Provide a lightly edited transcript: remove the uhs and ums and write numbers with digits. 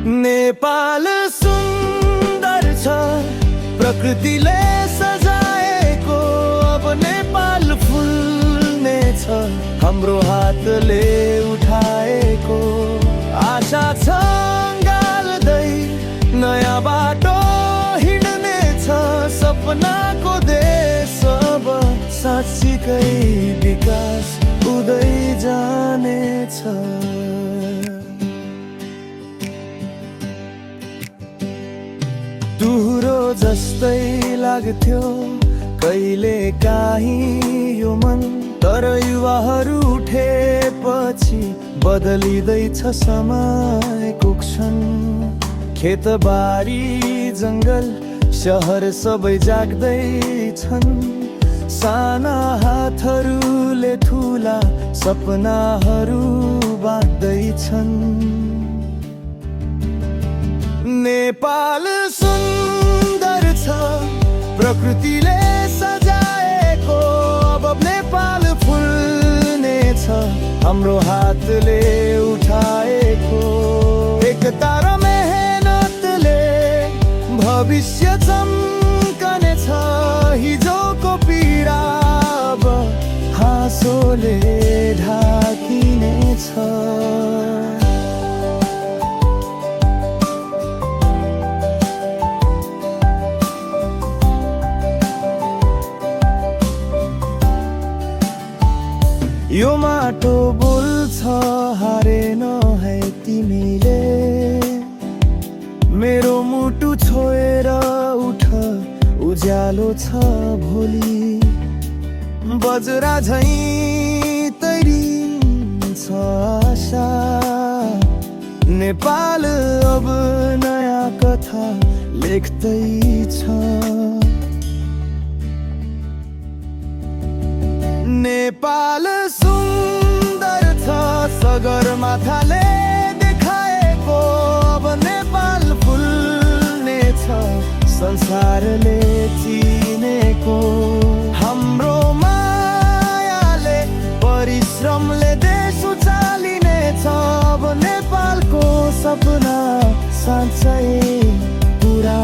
नेपाल सुन्दर छ प्रकृतिले सजाएको, अब नेपाल फुल्ने छ हाम्रो हातले उठाएको। आशा छ गाल्दै नयाँ बाटो हिँड्ने छ, सपनाको देश अब साँच्चीकै विकास हुँदै जानेछ। तुहुरो जस्तै लाग्थ्यो कहिले काहीँ यो मन, तर युवाहरू उठेपछि बदलिँदैछ समयको क्षण। खेतबारी जङ्गल सहर सबै जाग्दैछन्, साना हातहरूले ठुला सपनाहरू बाँड्दैछन्। नेपाल सुन्दर छ प्रकृतिले सजाएको, अब नेपाल फुल्ने छ हाम्रो हातले उठाएको। एकता र मेहनतले भविष्य चम्कने छ, हिजोको पीडा अब हाँसोले ढाकिनेछ। यो माटो बोल्छ हारेन है तिमीले, मेरो मुटु छोएर उठ उज्यालो छ भोलि। बजरा झैँ तैरिन्छ आशा, नेपाल अब नयाँ कथा लेख्दैछ। नेपाल सुन्दर छ सगरमाथाले देखाएको, अब नेपाल फुल्ने छ संसारले चिनेको। हाम्रो मायाले परिश्रमले देश उचालिने छ, अब नेपालको सपना साँच्चै पुरा